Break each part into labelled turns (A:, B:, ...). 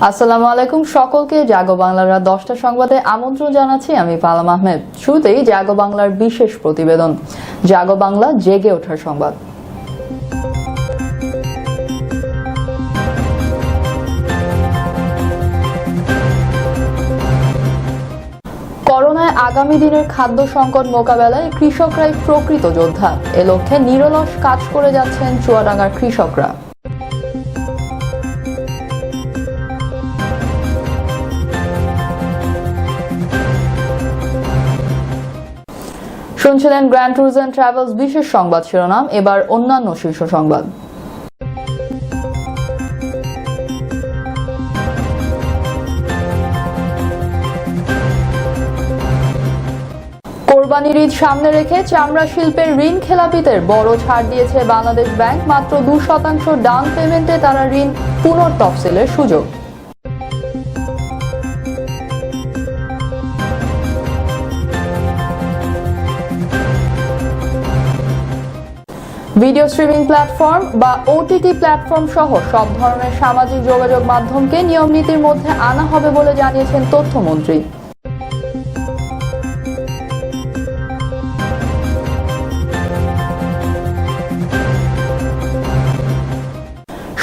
A: আসসালামু আলাইকুম সকলকে জাগো বাংলার রাত 10টা সংবাদে আমন্ত্রণ জানাচ্ছি আমি পালাম আহমেদ। শুরুতেই জাগো বাংলার বিশেষ প্রতিবেদন জাগো বাংলা জেগে ওঠার সংবাদ। করোনায় আগামী দিনের খাদ্য সংকট মোকাবেলায় কৃষকরাই প্রকৃত যোদ্ধা। এ লক্ষ্যে নিরলস কাজ করে যাচ্ছেন চুয়াডাঙ্গার কৃষকরা। শুনছিলেন গ্র্যান্ড ট্যুরস এন্ড ট্রাভেলস বিশেষ সংবাদ শিরোনাম। এবার অন্যান্য শীর্ষ সংবাদ। কোরবানির ঈদ সামনে রেখে চামড়া শিল্পের ঋণ খেলাপিদের বড় ছাড় দিয়েছে বাংলাদেশ ব্যাংক। মাত্র 2% ডাউন পেমেন্টে তারা ঋণ পুনর্তফসিলের সুযোগ। ভিডিও স্ট্রিমিং প্ল্যাটফর্ম বা ওটিটি প্ল্যাটফর্ম সহ সব ধরনের সামাজিক যোগাযোগ মাধ্যমকে নিয়ম নীতির মধ্যে আনা হবে বলে জানিয়েছেন তথ্যমন্ত্রী।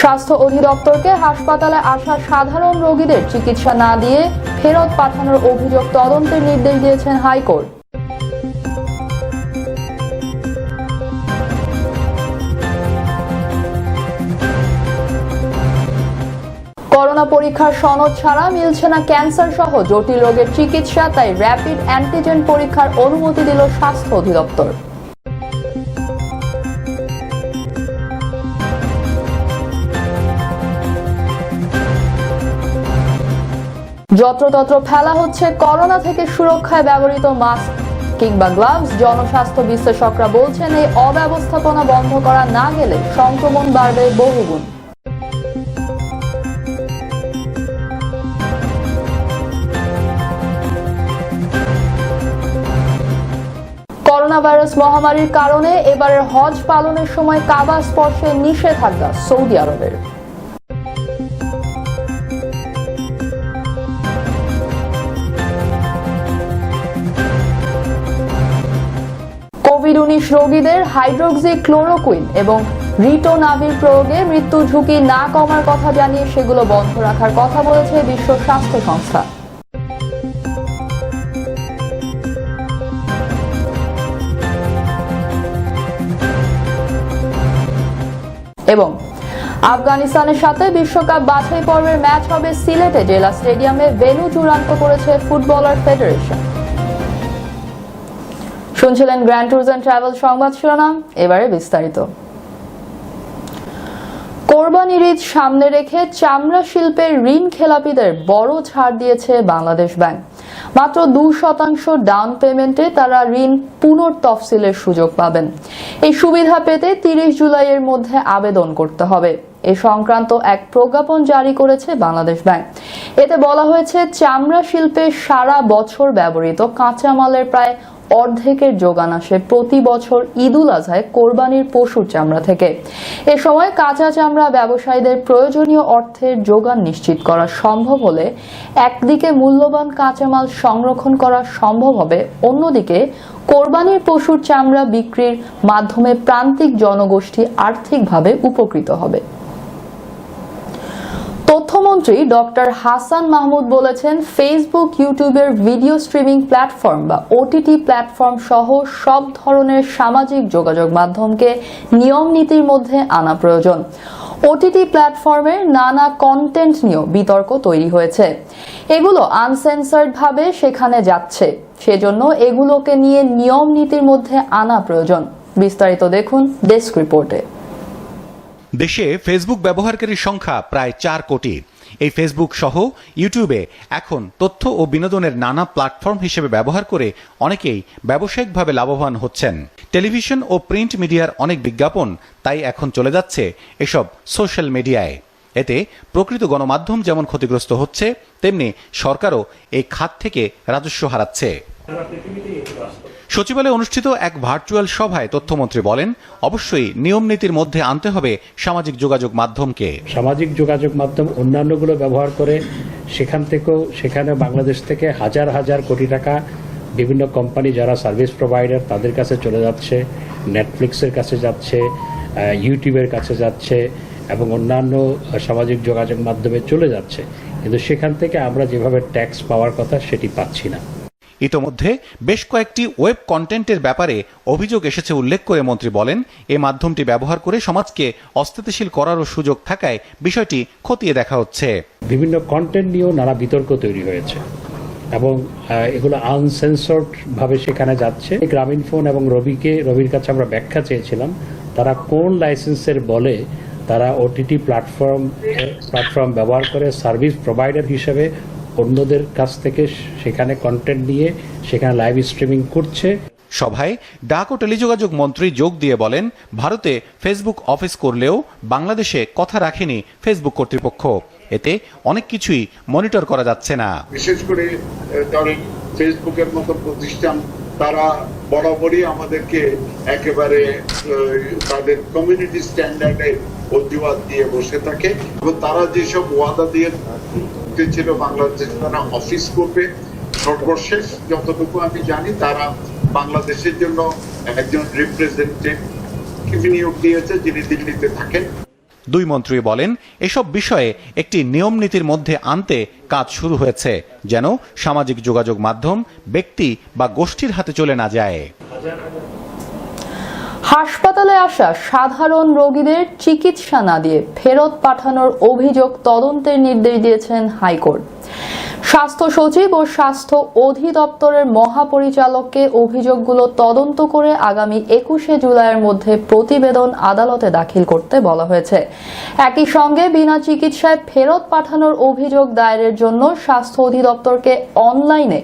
A: স্বাস্থ্য অধিদপ্তরকে হাসপাতালে আসা সাধারণ রোগীদের চিকিৎসা না দিয়ে ফেরত পাঠানোর অভিযোগ তদন্তের নির্দেশ দিয়েছেন হাইকোর্ট। করোনা পরীক্ষার সনদ ছাড়া মিলছে না ক্যান্সার সহ জটিল রোগের চিকিৎসা, তাই র্যাপিড অ্যান্টিজেন পরীক্ষার অনুমতি দিল স্বাস্থ্য অধিদপ্তর। যত্রতত্র ফেলা হচ্ছে করোনা থেকে সুরক্ষায় ব্যবহৃত মাস্ক কিংবা গ্লাভস। জনস্বাস্থ্য বিশ্লেষকরা বলছেন এই অব্যবস্থাপনা বন্ধ করা না গেলে সংক্রমণ বাড়বে বহুগুণ। করোনা ভাইরাস মহামারীর কারণে এবারের হজ পালনের সময় কাবা স্পর্শে নিষেধাজ্ঞা সৌদি আরবের। কোভিড-19 রোগীদের হাইড্রোক্সি ক্লোরোকুইন এবং রিটোনাভির প্রয়োগে মৃত্যু ঝুঁকি না কমার কথা জানিয়ে সেগুলো বন্ধ রাখার কথা বলেছে বিশ্ব স্বাস্থ্য সংস্থা। এবং আফগানিস্তানের সাথে বিশ্বকাপ বাছাই পর্বের ম্যাচ হবে সিলেটে জেলা স্টেডিয়ামে। ভেন্যু চূড়ান্ত করেছে ফুটবলার ফেডারেশন। শুনছিলেন গ্র্যান্ড ট্যুরস এন্ড ট্রাভেল সংবাদ শিরোনাম। এবারে বিস্তারিত। কোরবানির ঈদ সামনে রেখে চামড়া শিল্পের ঋণ খেলাপিদের বড় ছাড় দিয়েছে বাংলাদেশ ব্যাংক। মাত্র 2% ডাউন পেমেন্টে তারা ঋণ পুনর্তফসিলের সুযোগ পাবেন। এই সুবিধা পেতে 30 জুলাইয়ের মধ্যে আবেদন করতে হবে। এ সংক্রান্ত এক প্রজ্ঞাপন জারি করেছে বাংলাদেশ ব্যাংক। এতে বলা হয়েছে চামড়া শিল্পে সারা বছর ব্যবহৃত কাঁচামালের প্রায় অর্ধেকের যোগান আসে প্রতি বছর ঈদুল আজহায় কোরবানির পশুর চামড়া থেকে। এ সময় কাঁচা চামড়া ব্যবসায়ীদের প্রয়োজনীয় অর্থের যোগান নিশ্চিত করা সম্ভব হলে একদিকে মূল্যবান কাঁচামাল সংরক্ষণ করা সম্ভব হবে, অন্যদিকে কোরবানির পশুর চামড়া বিক্রির মাধ্যমে প্রান্তিক জনগোষ্ঠী আর্থিকভাবে উপকৃত হবে। তথ্যমন্ত্রী ডক্টর হাসান মাহমুদ বলেছেন, ফেসবুক, ইউটিউবের ভিডিও স্ট্রিমিং প্ল্যাটফর্ম বা ওটিটি প্ল্যাটফর্ম সহ সব ধরনের সামাজিক যোগাযোগ মাধ্যমকে নিয়ম নীতির মধ্যে আনা প্রয়োজন। ওটিটি প্ল্যাটফর্মের নানা কন্টেন্ট নিয়েও বিতর্ক তৈরি হয়েছে। এগুলো আনসেন্সার্ড ভাবে সেখানে যাচ্ছে, সেজন্য এগুলোকে নিয়ে নিয়ম নীতির মধ্যে আনা প্রয়োজন। বিস্তারিত দেখুন ডেস্ক রিপোর্টে।
B: দেশে ফেসবুক ব্যবহারকারীর সংখ্যা প্রায় 4 কোটি। এই ফেসবুক সহ ইউটিউবে এখন তথ্য ও বিনোদনের নানা প্ল্যাটফর্ম হিসেবে ব্যবহার করে অনেকেই ব্যবসায়িকভাবে লাভবান হচ্ছেন। টেলিভিশন ও প্রিন্ট মিডিয়ার অনেক বিজ্ঞাপন তাই এখন চলে যাচ্ছে এসব সোশ্যাল মিডিয়ায়। এতে প্রকৃত গণমাধ্যম যেমন ক্ষতিগ্রস্ত হচ্ছে, তেমনি সরকারও এই খাত থেকে রাজস্ব হারাচ্ছে। সচিবালয়ে অনুষ্ঠিত এক ভার্চুয়াল সভায় তথ্যমন্ত্রী বলেন, অবশ্যই নিয়ম নীতির মধ্যে আনতে হবে সামাজিক যোগাযোগ মাধ্যমকে।
C: সামাজিক যোগাযোগ মাধ্যম অন্যান্যগুলো ব্যবহার করে সেখানে বাংলাদেশ থেকে হাজার হাজার কোটি টাকা বিভিন্ন কোম্পানি যারা সার্ভিস প্রোভাইডার তাদের কাছে চলে যাচ্ছে, নেটফ্লিক্সের কাছে যাচ্ছে, ইউটিউবের কাছে যাচ্ছে এবং অন্যান্য সামাজিক যোগাযোগ মাধ্যমে চলে যাচ্ছে, কিন্তু সেখান থেকে আমরা যেভাবে ট্যাক্স পাওয়ার কথা সেটি পাচ্ছি না।
B: ইতোমধ্যে বেশ কয়েকটি ওয়েব কন্টেন্টের ব্যাপারে অভিযোগ এসেছে উল্লেখ করে মন্ত্রী বলেন, এই মাধ্যমটি ব্যবহার করে সমাজকে অস্থিতিশীল করারও সুযোগ থাকায় বিষয়টি খতিয়ে দেখা হচ্ছে।
C: বিভিন্ন কন্টেন্ট নিয়েও নানা বিতর্ক তৈরি হয়েছে এবং এগুলো আনসেন্সর্ড ভাবে সেখানে যাচ্ছে। গ্রামীণফোন এবং রবির কাছে আমরা ব্যাখ্যা চেয়েছিলাম তারা কোন লাইসেন্সের বলে তারা ওটিটি প্ল্যাটফর্ম ব্যবহার করে সার্ভিস প্রোভাইডার হিসেবে অন্যদের কাছ থেকে সেখানে কন্টেন্ট নিয়ে সেখানে লাইভ স্ট্রিমিং করছে।
B: সভায় ডাক ও টেলিযোগাযোগ মন্ত্রী যোগ দিয়ে বলেন, ভারতে ফেসবুক অফিস করলেও বাংলাদেশে কথা রাখেনি ফেসবুক কর্তৃপক্ষ, এতে অনেক কিছুই মনিটর করা যাচ্ছে না।
D: বিশেষ করে ধরেন ফেসবুকের মতো প্রতিষ্ঠান তারা বরাবরই আমাদেরকে একেবারে তাদের কমিউনিটি স্ট্যান্ডার্ডে অজুহাত দিয়ে বসে থাকে এবং তারা যেসব ওয়াদা দিয়ে ছিল বাংলাদেশ তারা অফিস করবে, সর্বশেষ যতটুকু আমি জানি তারা বাংলাদেশের জন্য একজন রিপ্রেজেন্টেটিভ নিয়োগ দিয়েছে যিনি দিল্লিতে থাকেন।
B: দুই মন্ত্রী বলেন, এসব বিষয়ে একটি নিয়ম নীতির মধ্যে আনতে কাজ শুরু হয়েছে, যেন সামাজিক যোগাযোগ মাধ্যম ব্যক্তি বা গোষ্ঠীর হাতে চলে না যায়।
A: হাসপাতালে আসা সাধারণ রোগীদের চিকিৎসা না দিয়ে ফেরত পাঠানোর অভিযোগ তদন্তের নির্দেশ দিয়েছেন হাইকোর্ট। স্বাস্থ্য সচিব ও স্বাস্থ্য অধিদপ্তরের মহাপরিচালককে অভিযোগগুলো তদন্ত করে আগামী 21শে জুলাইয়ের মধ্যে প্রতিবেদন আদালতে দাখিল করতে বলা হয়েছে। একই সঙ্গে বিনা চিকিৎসায় ফেরত পাঠানোর অভিযোগ দায়েরের জন্য স্বাস্থ্য অধিদপ্তরকে অনলাইনে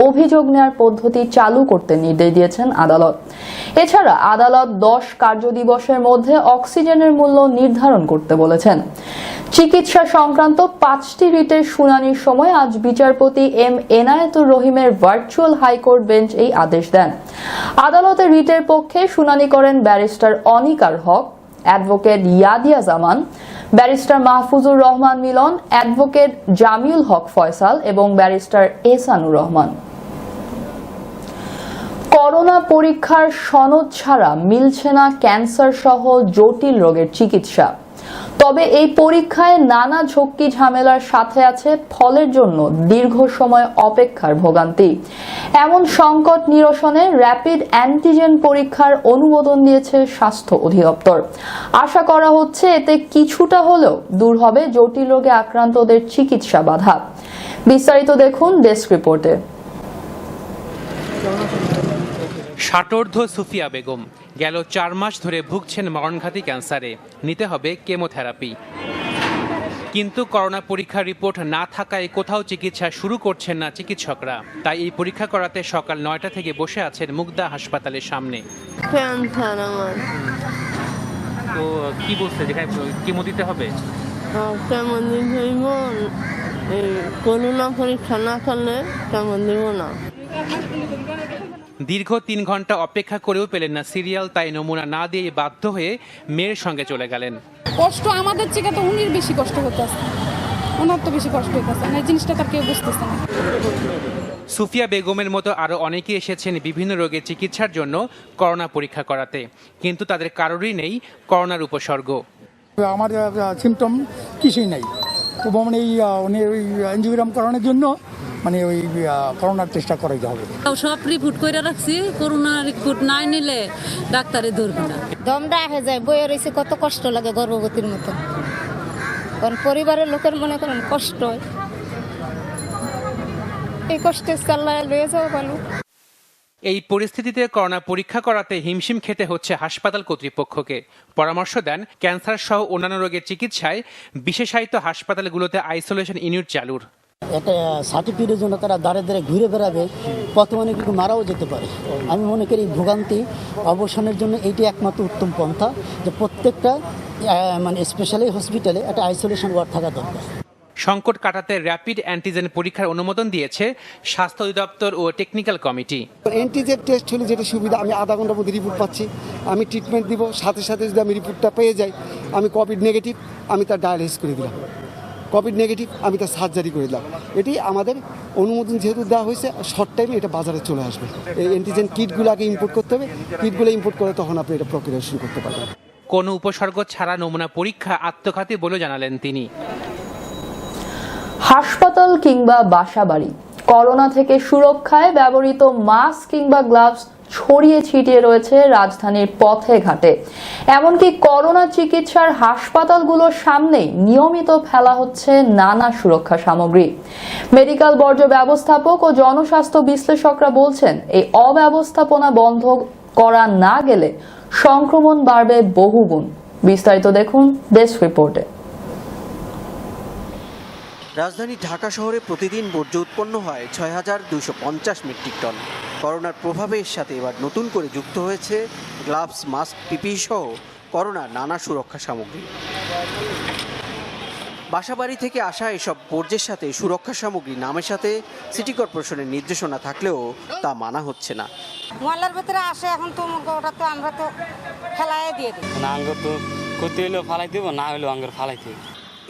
A: অভিযোগ নেওয়ার পদ্ধতি চালু করতে নির্দেশ দিয়েছেন আদালত। এছাড়া আদালত 10 কার্যদিবসের মধ্যে অক্সিজেনের মূল্য নির্ধারণ করতে বলেছেন। চিকিৎসা সংক্রান্ত 5টি রিটের শুনানির সময় আজ বিচারপতি এম এনায়েতুর রহিমের ভার্চুয়াল হাইকোর্ট বেঞ্চ এই আদেশ দেন। আদালতে রিটের পক্ষে শুনানি করেন ব্যারিস্টার অনিকার হক, অ্যাডভোকেট ইয়াদিয়া জামান, ব্যারিস্টার মাহফুজুর রহমান মিলন, অ্যাডভোকেট জামিউল হক ফয়সাল এবং ব্যারিস্টার এহসানুর রহমান। করোনা পরীক্ষার সনদ ছাড়া মিলছে না ক্যান্সার সহ জটিল রোগের চিকিৎসা। তবে এই পরীক্ষায় নানা ঝক্কি ঝামেলার সাথে আছে ফলের জন্য দীর্ঘ সময় অপেক্ষার ভোগান্তি। এমন সংকট নিরসনে র্যাপিড অ্যান্টিজেন পরীক্ষার অনুমোদন দিয়েছে স্বাস্থ্য অধিদপ্তর। আশা করা হচ্ছে এতে কিছুটা হলেও দূর হবে জটিল রোগে আক্রান্তদের চিকিৎসা বাধা। বিস্তারিত দেখুন ডেস্ক রিপোর্টে।
E: ষাটোর্ধ্ব সুফিয়া বেগম গেল 4 মাস ধরে ভুগছেন মরণঘাতী ক্যান্সারে, নিতে হবে কেমোথেরাপি। কিন্তু করোনা পরীক্ষার রিপোর্ট না থাকায় কোথাও চিকিৎসা শুরু করছেন না চিকিৎসকরা। তাই এই পরীক্ষা করাতে সকাল 9টা থেকে বসে আছেন মুগদা হাসপাতালের সামনে। তো কি বলছে, যেখানে কেমো দিতে হবে?
F: করোনা পরীক্ষা না করলে কেমন দিব না।
E: দীর্ঘ 3 ঘন্টা অপেক্ষা করেও পেলেন না সিরিয়াল, তাই নমুনা না দিয়ে বাধ্য হয়ে মেয়ের সঙ্গে চলে গেলেন।
G: কষ্ট আমাদের থেকে তো উনির বেশি কষ্ট হতেছে, ওনার তো বেশি কষ্ট হইতেছে না, এই জিনিসটা তার কেউ বুঝতেছে না।
E: সুফিয়া বেগমের মতো আরো অনেকে এসেছেন বিভিন্ন রোগের চিকিৎসার জন্য করোনা পরীক্ষা করাতে, কিন্তু তাদের কারোরই নেই করোনার উপসর্গ।
H: আমার সিমটম কিছুই নাই, তো মানে ওই এনজিওগ্রাম করানোর জন্য মানে ওই করোনার টেস্টটা করাইতে হবে।
I: সব রিপোর্ট করে রাখছি, করোনার রিপোর্ট নাই নিলে ডাক্তারে ধরবে না।
F: দমটা হয়ে যায়, বয়ে রয়েছে, কত কষ্ট লাগে গর্ভবতীর মতো। কারণ পরিবারের লোকের মনে করেন কষ্ট, এই কষ্টে চাল্লায় লয়ে যাও ভালো।
E: এই পরিস্থিতিতে করোনা পরীক্ষা করাতে হিমশিম খেতে হচ্ছে হাসপাতাল কর্তৃপক্ষকে। পরামর্শ দেন ক্যান্সার সহ অন্যান্য রোগের চিকিৎসায় বিশেষায়িত হাসপাতালগুলোতে আইসোলেশন ইউনিট চালুর।
J: একটা সার্টিফিকেটের জন্য তারা দাঁড়ে দাঁড়ে ঘুরে বেড়াবে, বর্তমানে কিন্তু মারাও যেতে পারে। আমি মনে করি ভোগান্তি অবসানের জন্য এইটি একমাত্র উত্তম পন্থা, যে প্রত্যেকটা মানে স্পেশালি হসপিটালে একটা আইসোলেশন ওয়ার্ড থাকা দরকার।
E: সংকট কাটাতে র্যাপিড অ্যান্টিজেন পরীক্ষার অনুমোদন দিয়েছে স্বাস্থ্য অধিদপ্তর ও টেকনিক্যাল কমিটি।
K: অ্যান্টিজেন টেস্ট হলে যেটা সুবিধা, আমি আধা ঘন্টার মধ্যে রিপোর্ট পাচ্ছি, আমি ট্রিটমেন্ট দিব, সাথে সাথে যদি আমি রিপোর্টটা পেয়ে যাই আমি কোভিড নেগেটিভ, আমি তার ডায়ালিসিস করে দিলাম, কোভিড নেগেটিভ আমি তার সার্জারি করে দিলাম। এটি আমাদের অনুমোদন যেহেতু দেওয়া হয়েছে, শর্ট টাইমে এটা বাজারে চলে আসবে। এই অ্যান্টিজেন কিটগুলো আগে ইম্পোর্ট করতে হবে, কিটগুলো ইম্পোর্ট করে তখন আপনি এটা প্রক্রিয়া শুরু করতে পারবেন।
E: কোনো উপসর্গ ছাড়া নমুনা পরীক্ষা আত্মঘাতী বলে জানালেন তিনি।
A: হাসপাতাল কিংবা বাসাবাড়ি, করোনা থেকে সুরক্ষায় ব্যবহৃত মাস্ক কিংবা গ্লাভস ছড়িয়ে ছিটিয়ে রয়েছে রাজধানীর পথে ঘাটে। এমনকি করোনা চিকিৎসার হাসপাতালগুলোর সামনেই নিয়মিত ফেলা হচ্ছে নানা সুরক্ষা সামগ্রী। মেডিকেল বর্জ্য ব্যবস্থাপক ও জনস্বাস্থ্য বিশ্লেষকরা বলছেন, এই অব্যবস্থাপনা বন্ধ করা না গেলে সংক্রমণ বাড়বে বহুগুণ। বিস্তারিত দেখুন ডেস্ক রিপোর্টে।
L: রাজধানী ঢাকা শহরে প্রতিদিন বর্জ্য উৎপন্ন হয় ৬,২৫০ মেট্রিক টন। করোনার প্রভাবে এর সাথে এবার নতুন করে যুক্ত হয়েছে গ্লাভস, মাস্ক, পিপিই সহ করোনার নানা সুরক্ষা সামগ্রী। বাসাবাড়ি থেকে আসা এসব বর্জ্যের সাথে সুরক্ষা সামগ্রী নামের সাথে সিটি কর্পোরেশনের নির্দেশনা থাকলেও তা মানা হচ্ছে না।
F: মহল্লার ভিতরে আসে, এখন তো ওটা তো আমরা তো ফেলাই দিয়ে দিই
M: না, আঙ্গুর তো করতে হলেও ফালাই দেবো, না হলেও আঙ্গুর ফালাই দেবো।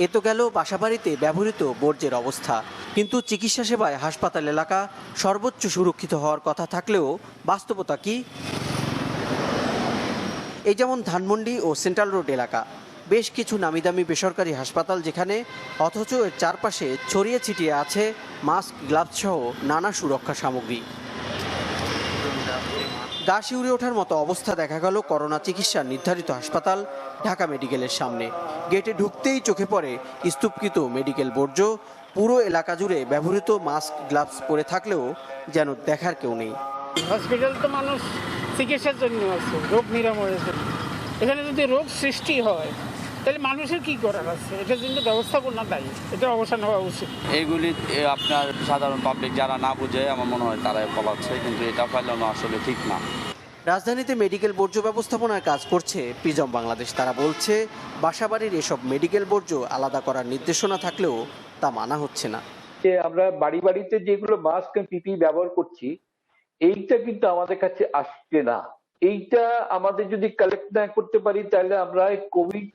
L: এ তো গেল বাসাবাড়িতে ব্যবহৃত বর্জ্যের অবস্থা, কিন্তু চিকিৎসা সেবায় হাসপাতাল এলাকা সর্বোচ্চ সুরক্ষিত হওয়ার কথা থাকলেও বাস্তবতা কি? এই যেমন ধানমন্ডি ও সেন্ট্রাল রোড এলাকা, বেশ কিছু নামিদামি বেসরকারি হাসপাতাল যেখানে, অথচ এর চারপাশে ছড়িয়ে ছিটিয়ে আছে মাস্ক, গ্লাভস সহ নানা সুরক্ষা সামগ্রী। গা শিউরে ওঠার মতো অবস্থা দেখা গেল করোনা চিকিৎসার নির্ধারিত হাসপাতাল ঢাকা মেডিকেলের সামনে। গেটে ঢুকতেই চোখে পড়ে স্তূপকৃত মেডিকেল বর্জ্য। পুরো এলাকা জুড়ে ব্যবহৃত মাস্ক, গ্লাভস পরে থাকলেও যেন দেখার কেউ নেই।
N: হসপিটাল তো মানুষ চিকিৎসার জন্য আছে, রোগ নিরাময়ের জন্য। এখানে যদি রোগ সৃষ্টি হয় তাহলে মানুষের কি করার আছে? এটার জন্য ব্যবস্থাপনা দায়ী, এটা অবসান হওয়া উচিত।
M: এইগুলি আপনার সাধারণ পাবলিক যারা না বুঝে আমার মনে হয় তারাই ফলাচ্ছে, কিন্তু এটা ফেলানো আসলে ঠিক না।
L: রাজধানীতে মেডিকেল বর্জ্য ব্যবস্থাপনার কাজ করছে প্রিজম বাংলাদেশ। তারা বলছে, বাসাবাড়ির এসব মেডিকেল বর্জ্য আলাদা করার নির্দেশনা থাকলেও তা মানা হচ্ছে না।
O: আমরা বাড়ি বাড়িতে যেগুলো মাস্ক পিপি ব্যবহার করছি, এইটা কিন্তু আমাদের কাছে আসছে না। এইটা আমাদের যদি কালেক্ট না করতে পারি তাহলে আমরা কোভিড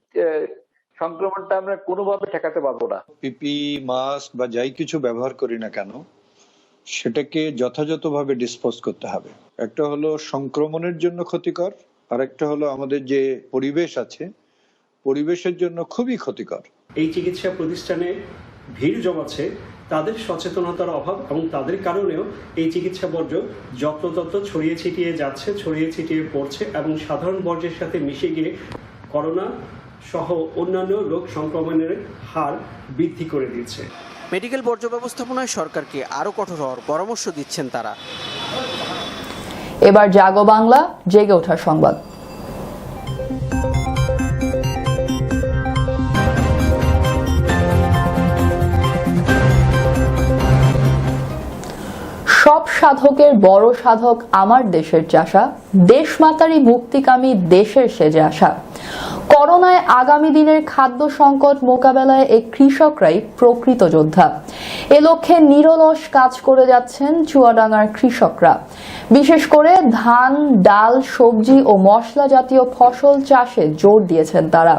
O: সংক্রমণটা আমরা কোনোভাবে ঠেকাতে পারবো না।
P: পিপি, মাস্ক বা যাই কিছু ব্যবহার করি না কেন, সেটাকে যথাযথভাবে ডিসপোজ করতে হবে। একটা হলো সংক্রমণের জন্য ক্ষতিকর, আর একটা হলো আমাদের যে পরিবেশ আছে, পরিবেশের জন্য খুবই ক্ষতিকর।
Q: এই চিকিৎসা প্রতিষ্ঠানে ভিড় জমাচ্ছে তাদের সচেতনতার অভাব, এবং তাদের কারণেও এই চিকিৎসা বর্জ্য যত্রতত্র ছড়িয়ে ছিটিয়ে যাচ্ছে, ছড়িয়ে ছিটিয়ে পড়ছে এবং সাধারণ বর্জ্যের সাথে মিশে গিয়ে করোনা সহ অন্যান্য রোগ সংক্রমণের হার বৃদ্ধি করে দিচ্ছে।
L: মেডিকেল বর্জ্য ব্যবস্থাপনায় সরকারকে আরো কঠোর হওয়ার পরামর্শ দিচ্ছেন তারা।
A: এবার জাগো বাংলা, জেগে ওঠার সংবাদ। সব সাধকের বড় সাধক আমার দেশের চাষা, দেশমাতারই মুক্তিকামী দেশের সেজে আসা। করোনায় আগামী দিনের খাদ্য সংকট মোকাবেলায় এই কৃষকরাই প্রকৃত যোদ্ধা। এ লক্ষ্যে নিরলস কাজ করে যাচ্ছেন চুয়াডাঙ্গার কৃষকরা। বিশেষ করে ধান, ডাল, সবজি ও মশলা জাতীয় ফসল চাষে জোর দিয়েছেন তারা।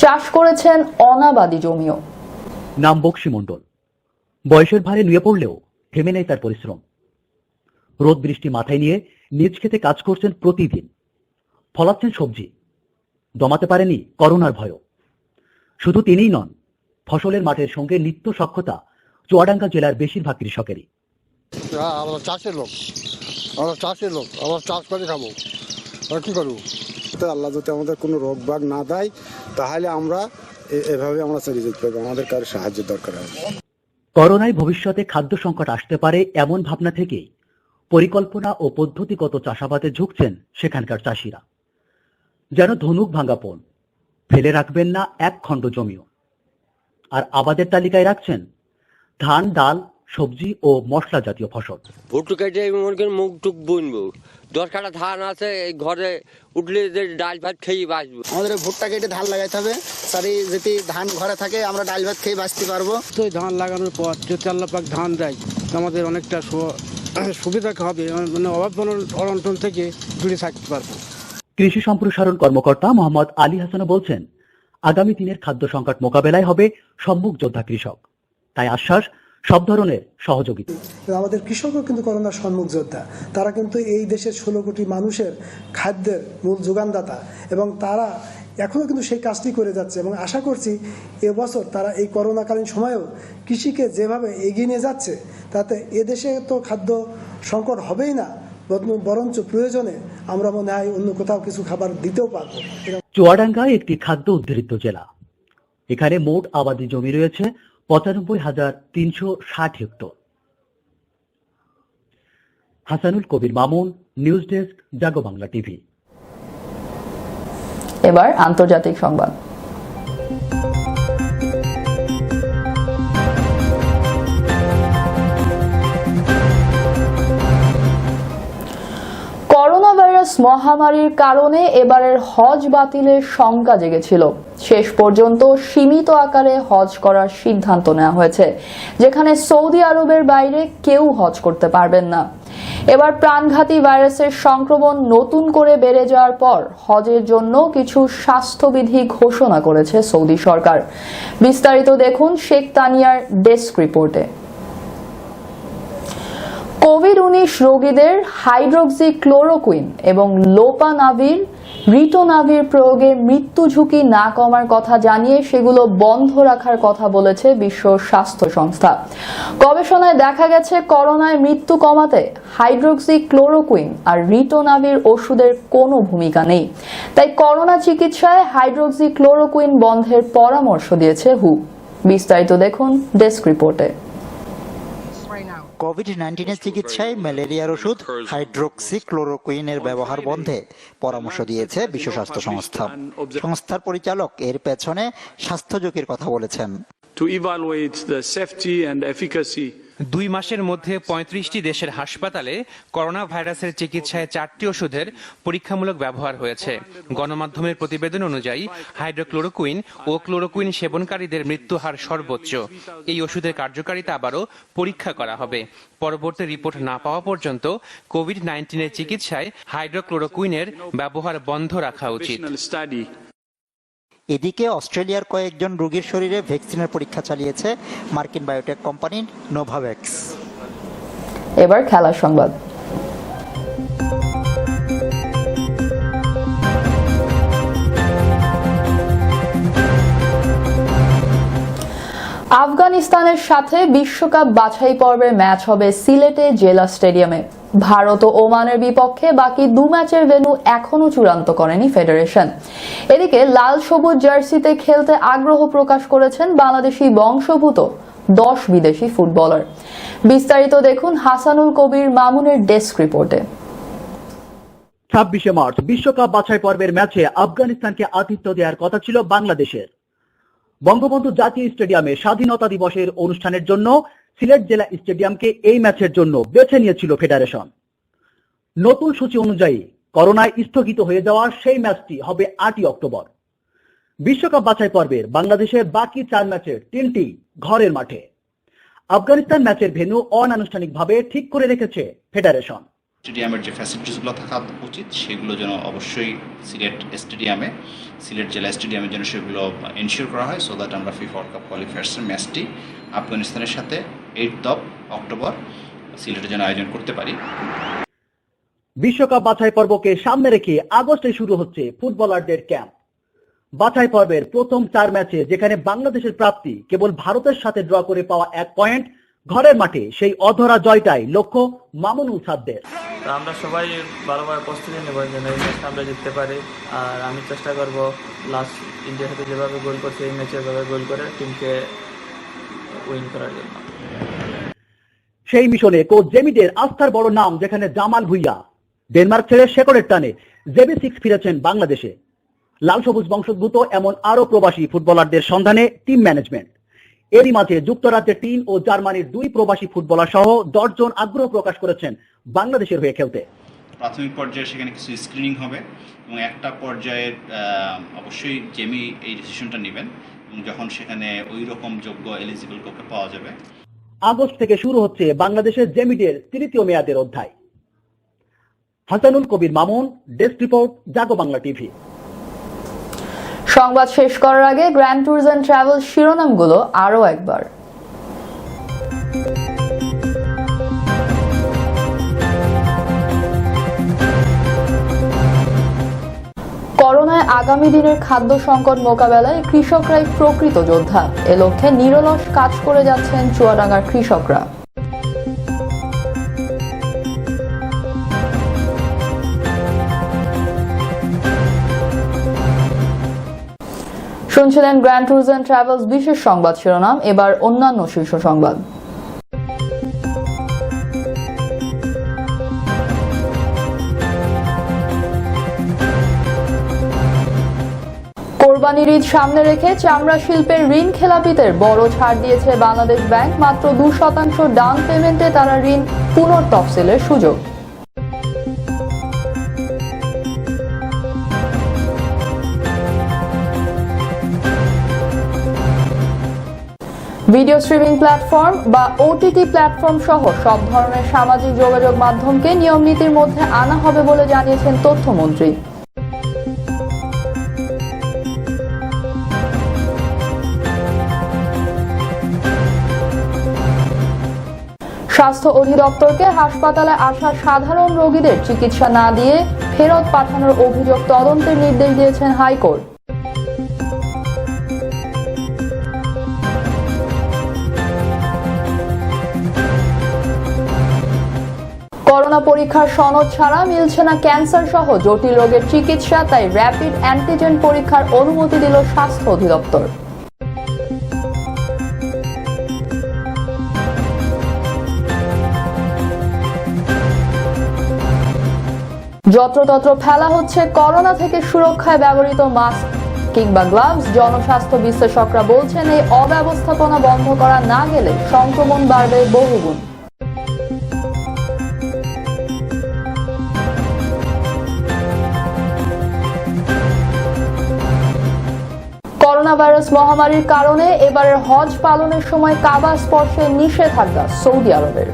A: চাষ করেছেন অনাবাদি জমিও।
R: নাম বক্সি মণ্ডল। বয়সের ভারে নুয়ে পড়লেও থেমে নেই তার পরিশ্রম। রোদ বৃষ্টি মাথায় নিয়ে নিজ খেতে কাজ করছেন প্রতিদিন। ফলাচ্ছেন সবজি, দমাতে পারেনি করোনার ভয়ও। শুধু তিনিই নন, ফসলের মাঠের সঙ্গে নিত্য সখ্যতা চুয়াডাঙ্গা জেলার বেশিরভাগ কৃষকেরই।
S: আমরা চাষের লোক, আমরা চাষ করে খাবো, কি করবো? আল্লাহ যদি আমাদের কোনো রোগ বাগ না দেয় তাহলে আমরা এভাবে আমরা চলে যেতে পারবো, আমাদের কারো সাহায্যের দরকার হবে।
R: করোনায় ভবিষ্যতে খাদ্য সংকট আসতে পারে এমন ভাবনা থেকেই পরিকল্পনা ও পদ্ধতিগত চাষাবাদে ঝুঁকছেন সেখানকার চাষিরা। যেন ধনুক ভাঙা পণ, ফেলে রাখবেন না এক খণ্ড জমিও। আর আবাদের তালিকায় রাখছেন ধান, ডাল, সবজি ও মশলা জাতীয় ফসল।
T: ভুট্টু কাটে মুখ টুক বুনবো, 10 কাঠা ধান আছে, এই ঘরে উঠলে যে ডাল ভাত খেয়ে বাঁচবো।
J: আমাদের ভুট্টা কেটে ধান লাগাইতে হবে, সারি যদি ধান ঘরে থাকে আমরা ডাল ভাত খেয়ে বাঁচতে পারবো।
N: তো ধান লাগানোর পর যদি আল্লাহ পাক ধান দেয় আমাদের অনেকটা সুবিধা হবে, মানে অভাব অনটন থেকে দূরে থাকতে পারবো।
R: কৃষি সম্প্রসারণ কর্মকর্তা মোহাম্মদ আলী হাসান বলছেন, আগামী দিনের খাদ্য সংকট মোকাবেলায় হবে সম্মুখ যোদ্ধা কৃষক। তাই আশ্বাস সব ধরনের সহযোগিতা।
U: আমাদের কৃষকও কিন্তু করোনার সম্মুখ যোদ্ধা, তারা কিন্তু এই দেশের 16 কোটি মানুষের খাদ্যের মূল যোগানদাতা এবং তারা এখনো কিন্তু সেই কাজটি করে যাচ্ছে এবং আশা করছি এবছর তারা এই করোনাকালীন সময়েও কৃষিকে যেভাবে এগিয়ে নিয়ে যাচ্ছে তাতে এদেশে তো খাদ্য সংকট হবেই না, বরঞ্চ প্রয়োজনে আমরা মনে হয় অন্য কোথাও কিছু খাবার দিতেও পারবো।
R: চুয়াডাঙ্গা একটি খাদ্য উদ্ধৃত জেলা। এখানে মোট আবাদি জমি রয়েছে 95,360 হেক্টর। হাসানুল কবির মামুন, নিউজ ডেস্ক, জাগো বাংলা টিভি।
A: এবার আন্তর্জাতিক সংবাদ। করোনা ভাইরাস মহামারীর কারণে এবারের হজ বাতিলের শঙ্কা জেগেছিল। শেষ পর্যন্ত সীমিত আকারে হজ করার সিদ্ধান্ত নেওয়া হয়েছে, যেখানে সৌদি আরবের বাইরে কেউ হজ করতে পারবেন না। এবার প্রাণঘাতী ভাইরাসের সংক্রমণ নতুন করে বেড়ে যাওয়ার পর হজের জন্য কিছু স্বাস্থ্যবিধি ঘোষণা করেছে সৌদি সরকার। বিস্তারিত দেখুন শেখ তানিয়ার ডেস্ক রিপোর্টে। কোভিড-19 রোগীদের হাইড্রোক্সিক্লোরোকুইন এবং লোপানাভির রিটোনাভির প্রয়োগে মৃত্যু ঝুঁকি না কমার কথা জানিয়ে সেগুলো বন্ধ রাখার কথা বলেছে বিশ্ব স্বাস্থ্য সংস্থা। গবেষণায় দেখা গেছে করোনায় মৃত্যু কমাতে হাইড্রোক্সিক্লোরোকুইন আর রিটোনাভির ওষুধের কোনো ভূমিকা নেই। তাই করোনা চিকিৎসায় হাইড্রোক্সিক্লোরোকুইন বন্ধের পরামর্শ দিয়েছে হু। বিস্তারিত দেখুন ডেস্ক রিপোর্টে।
V: কোভিড-19 চিকিৎসায় ম্যালেরিয়ার ওষুধ হাইড্রোক্সিক্লোরোকুইনের ব্যবহার বন্ধে পরামর্শ দিয়েছে বিশ্ব স্বাস্থ্য সংস্থা। সংস্থার পরিচালক এর পেছনে স্বাস্থ্য ঝুঁকির কথা বলেছেন।
W: To evaluate the safety and efficacy
E: 2 মাসের মধ্যে 35টি দেশের হাসপাতালে করোনা ভাইরাসের চিকিৎসায় 4টি ওষুধের পরীক্ষামূলক ব্যবহার হয়েছে। গণমাধ্যমের প্রতিবেদন অনুযায়ী হাইড্রোক্লোরোকুইন ও ক্লোরোকুইন সেবনকারীদের মৃত্যু হার সর্বোচ্চ। এই ওষুধের কার্যকারিতা আবারও পরীক্ষা করা হবে। পরবর্তী রিপোর্ট না পাওয়া পর্যন্ত কোভিড-19 এর চিকিৎসায় হাইড্রোক্লোরোকুইনের ব্যবহার বন্ধ রাখা উচিত।
V: এদিকে অস্ট্রেলিয়ার কয়েকজন রোগীর শরীরে ভ্যাকসিনের পরীক্ষা চালিয়েছে মার্কিন বায়োটেক কোম্পানি নোভাভ্যাক্স।
A: এবার খেলার সংবাদ। আফগানিস্তানের সাথে বিশ্বকাপ বাছাই পর্বের ম্যাচ হবে সিলেটে জেলা স্টেডিয়ামে। ভারত ও ওমানের বিপক্ষে বাকি 2 ম্যাচের ভেন্যু এখনো চূড়ান্ত করেনি ফেডারেশন। এদিকে লাল সবুজ জার্সিতে খেলতে আগ্রহ প্রকাশ করেছেন বাংলাদেশি বংশোদ্ভূত 10 বিদেশি ফুটবলার। বিস্তারিত দেখুন হাসানুল কবির মামুনের ডেস্ক রিপোর্টে।
R: 26 মার্চ বিশ্বকাপ বাছাই পর্বের ম্যাচে আফগানিস্তানকে আতিথ্য দেওয়ার কথা ছিল বাংলাদেশের। বঙ্গবন্ধু জাতীয় স্টেডিয়ামে স্বাধীনতা দিবসের অনুষ্ঠানের জন্য সিলেট জেলা স্টেডিয়ামকে এই ম্যাচের জন্য বেছে নিয়েছিল ফেডারেশন। নতুন সূচি অনুযায়ী করোনায় স্থগিত হয়ে যাওয়া সেই ম্যাচটি হবে 8 অক্টোবর। বিশ্বকাপ বাছাই পর্বের বাংলাদেশের বাকি 4 ম্যাচের 3টি ঘরের মাঠে। আফগানিস্তান ম্যাচের ভেন্যু অনানুষ্ঠানিকভাবে ঠিক করে রেখেছে ফেডারেশন।
X: স্টেডিয়ামের যে ফ্যাসিলিটিসগুলো থাকা উচিত সেগুলো যেন অবশ্যই সিলেট জেলা স্টেডিয়ামের জন্য সেগুলো এনশিওর করা হয়, সো দ্যাট আমরা ফিফা ওয়ার্ল্ড কাপ কোয়ালিফায়ার্সের ম্যাচটি আফগানিস্তানের সাথে 8 অক্টোবর সিলেটে যেন আয়োজন করতে পারি।
R: বিশ্বকাপ বাছাই পর্বকে সামনে রেখে আগস্টে শুরু হচ্ছে ফুটবলারদের ক্যাম্প। বাছাই পর্বের প্রথম 4 ম্যাচে যেখানে বাংলাদেশের প্রাপ্তি কেবল ভারতের সাথে ড্র করে পাওয়া 1 পয়েন্ট, ঘরের মাঠে সেই অধরা জয়টাই লক্ষ্য মামুনুল সাদদের।
Y: আমরা সবাই ভালোভাবে প্রস্তুতি নেব যেন এই ম্যাচটা আমরা জিততে পারি। আর আমি চেষ্টা করব লাস্ট ইন্ডিয়ার সাথে যেভাবে গোল করছে এই ম্যাচে এভাবে গোল করে টিমকে উইন করার জন্য।
R: সেই মিশনে কোচ জেমিদের আস্থার বড় নাম, যেখানে জামাল ভুইয়া ডেনমার্ক ছেড়ে শেকড়ের টানে JB6 ফিরেছেন বাংলাদেশে। লাল সবুজ বংশোদ্ভূত এমন আরো প্রবাসী ফুটবলারদের সন্ধানে টিম ম্যানেজমেন্ট। এরই মাঝে যুক্তরাজ্যের 3 ও জার্মানির 2 প্রবাসী ফুটবলার সহ 10 জন আগ্রহ প্রকাশ করেছেন বাংলাদেশের হয়ে খেলতে।
X: প্রাথমিক পর্যায়ে সেখানে কিছু স্ক্রিনিং হবে এবং একটা পর্যায়ে অবশ্যই জেমি এই ডিসিশনটা নেবেন এবং যখন সেখানে ওই রকম যোগ্য এলিজিবল কাউকে পাওয়া যাবে।
R: আগস্ট থেকে শুরু হচ্ছে বাংলাদেশের জেমিটের তৃতীয় মেয়াদের অধ্যায়। হাসানুল কবির মামুন, ডেস্ক রিপোর্ট, জাগো বাংলা টিভি।
A: সংবাদ শেষ করার আগে গ্র্যান্ড ট্যুরস এন্ড ট্রাভেল শিরোনামগুলো আরো একবার। করোনায় আগামী দিনের খাদ্য সংকট মোকাবেলায় কৃষকরাই প্রকৃত যোদ্ধা। এ লক্ষ্যে নিরলস কাজ করে যাচ্ছেন চুয়াডাঙ্গার কৃষকরা। শুনছিলেন গ্র্যান্ড ট্যুরস এন্ড ট্রাভেলস বিশেষ সংবাদ শিরোনাম। এবার অন্যান্য শীর্ষ সংবাদ। কোরবানির ঈদ সামনে রেখে চামড়া শিল্পের ঋণ খেলাপিদের বড় ছাড় দিয়েছে বাংলাদেশ ব্যাংক। মাত্র 2% ডাউন পেমেন্টে তারা ঋণ পুনর্তফসিলের সুযোগ। ভিডিও স্ট্রিমিং প্ল্যাটফর্ম বা ওটিটি প্ল্যাটফর্ম সহ সব ধরনের সামাজিক যোগাযোগ মাধ্যমকে নিয়ম নীতির মধ্যে আনা হবে বলে জানিয়েছেন তথ্যমন্ত্রী। স্বাস্থ্য অধিদপ্তরকে হাসপাতালে আসা সাধারণ রোগীদের চিকিৎসা না দিয়ে ফেরত পাঠানোর অভিযোগ তদন্তের নির্দেশ দিয়েছেন হাইকোর্ট। করোনা পরীক্ষার সনদ ছাড়া মিলছে না ক্যান্সার সহ জটিল রোগের চিকিৎসা, তাই র্যাপিড অ্যান্টিজেন পরীক্ষার অনুমতি দিল স্বাস্থ্য অধিদপ্তর। যত্রতত্র ফেলা হচ্ছে করোনা থেকে সুরক্ষায় ব্যবহৃত মাস্ক কিংবা গ্লাভস। জনস্বাস্থ্য বিশ্লেষকরা বলছেন এই অব্যবস্থাপনা বন্ধ করা না গেলে সংক্রমণ বাড়বে বহুগুণ। করোনা ভাইরাস মহামারীর কারণে এবারের হজ পালনের সময় কাবা স্পর্শে নিষেধাজ্ঞা সৌদি আরবের।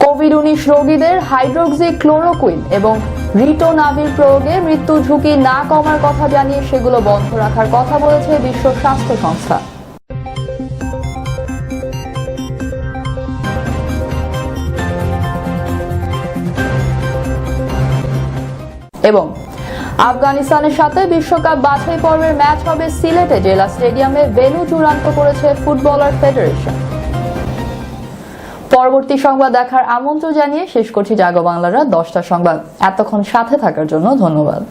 A: কোভিড-19 রোগীদের হাইড্রোক্সি ক্লোরোকুইন এবং রিটোনাভির প্রয়োগে মৃত্যু ঝুঁকি না কমার কথা জানিয়ে সেগুলো বন্ধ রাখার কথা বলেছে বিশ্ব স্বাস্থ্য সংস্থা। এবং আফগানিস্তানের সাথে বিশ্বকাপ বাছাই পর্বের ম্যাচ হবে সিলেটে জেলা স্টেডিয়ামে। ভেন্যু চূড়ান্ত করেছে ফুটবলার ফেডারেশন। পরবর্তী সংবাদ দেখার আমন্ত্রণ জানিয়ে শেষ করছি জাগো বাংলার রাত 10টার সংবাদ। এতক্ষণ সাথে থাকার জন্য ধন্যবাদ।